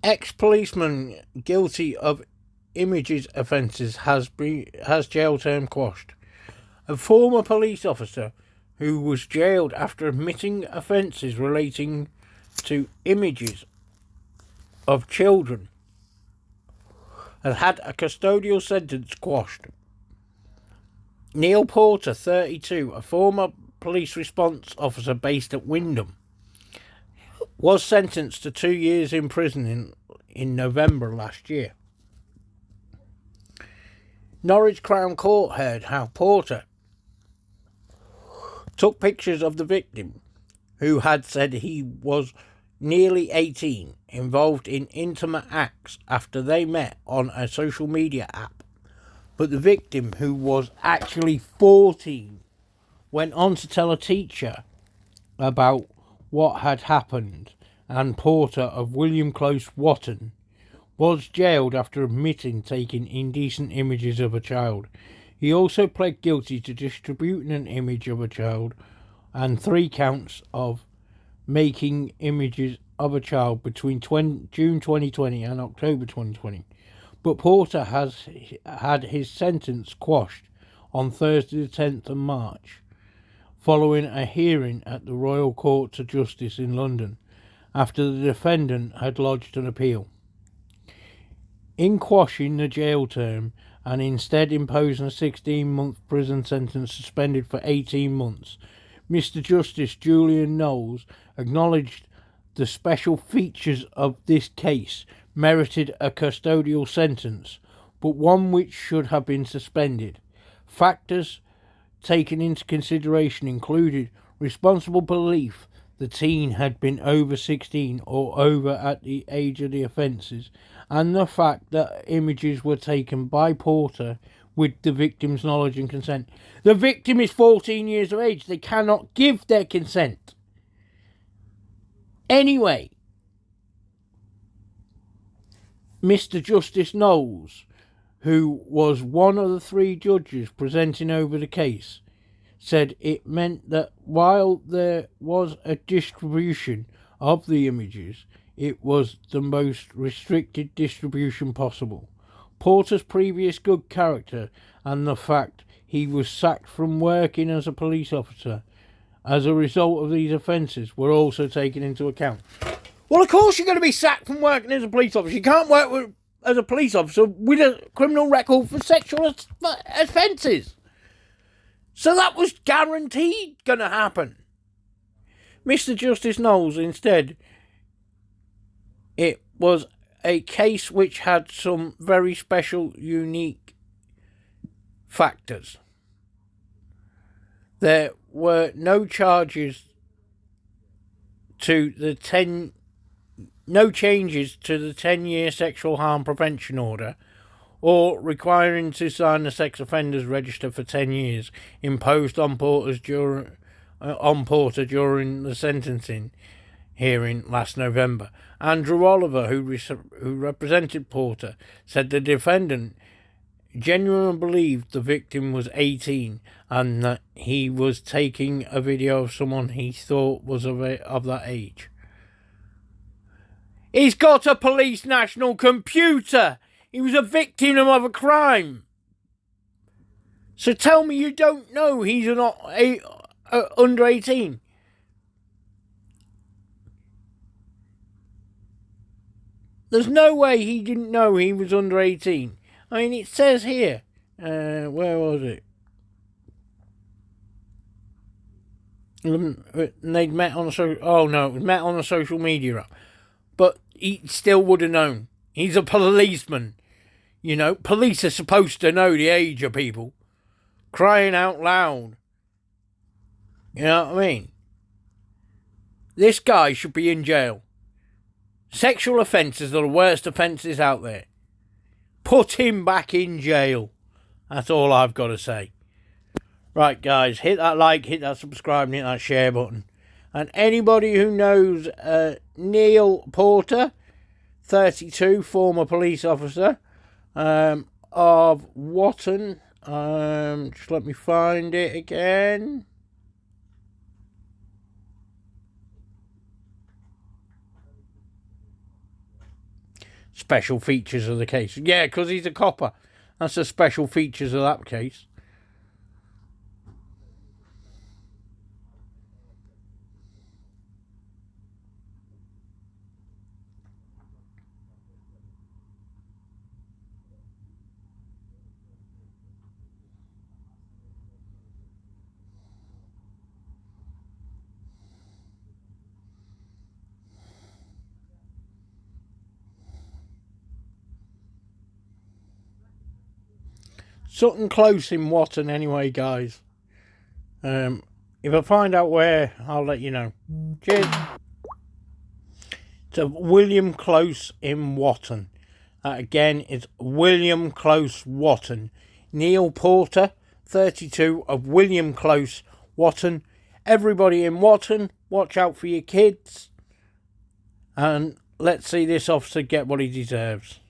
Ex-policeman guilty of images offences has jail term quashed. A former police officer who was jailed after admitting offences relating to images of children has had a custodial sentence quashed. Neil Porter, 32, a former police response officer based at Wyndham, was sentenced to 2 years in prison in November last year. Norwich Crown Court heard how Porter took pictures of the victim, who had said he was nearly 18, involved in intimate acts after they met on a social media app. But the victim, who was actually 14, went on to tell a teacher about what had happened, and Porter of William Close, Wotton, was jailed after admitting taking indecent images of a child. He also pled guilty to distributing an image of a child and 3 counts of making images of a child between June 2020 and October 2020. But Porter has had his sentence quashed on Thursday the 10th of March, following a hearing at the Royal Court of Justice in London, after the defendant had lodged an appeal. In quashing the jail term and instead imposing a 16-month prison sentence suspended for 18 months, Mr. Justice Julian Knowles acknowledged the special features of this case merited a custodial sentence, but one which should have been suspended. Factors taken into consideration included responsible belief the teen had been over 16 or over at the age of the offences, and the fact that images were taken by Porter with the victim's knowledge and consent. The victim is 14 years of age. They cannot give their consent. Anyway, Mr. Justice Knowles, who was one of the 3 judges presenting over the case, said it meant that while there was a distribution of the images, it was the most restricted distribution possible. Porter's previous good character and the fact he was sacked from working as a police officer as a result of these offences were also taken into account. Well, of course you're going to be sacked from working as a police officer. You can't work as a police officer with a criminal record for sexual offences. So that was guaranteed going to happen. Mr. Justice Knowles, instead, it was a case which had some very special, unique factors. There were no charges to the no changes to the 10-year sexual harm prevention order, or requiring to sign the sex offenders register for 10 years imposed on Porter during the sentencing hearing last November. Andrew Oliver, who represented Porter, said the defendant genuinely believed the victim was 18 and that he was taking a video of someone he thought was of that age. He's got a police national computer. He was a victim of a crime. So tell me you don't know he's not under 18. There's no way he didn't know he was under 18. I mean, it says here, where was it? They'd met on it was met on a social media app. But he still would have known. He's a policeman. You know, police are supposed to know the age of people. Crying out loud. You know what I mean? This guy should be in jail. Sexual offences are the worst offences out there. Put him back in jail. That's all I've got to say. Right, guys, hit that like, hit that subscribe, and hit that share button. And anybody who knows Neil Porter, 32, former police officer of Wotton, just let me find it again. special features of the case. Yeah, because he's a copper. That's the special features of that case. Something close in Watton anyway, guys. If I find out where, I'll let you know. Cheers. To William Close in Watton. Again, it's William Close, Watton. Neil Porter, 32, of William Close, Watton. Everybody in Watton, watch out for your kids. And let's see this officer get what he deserves.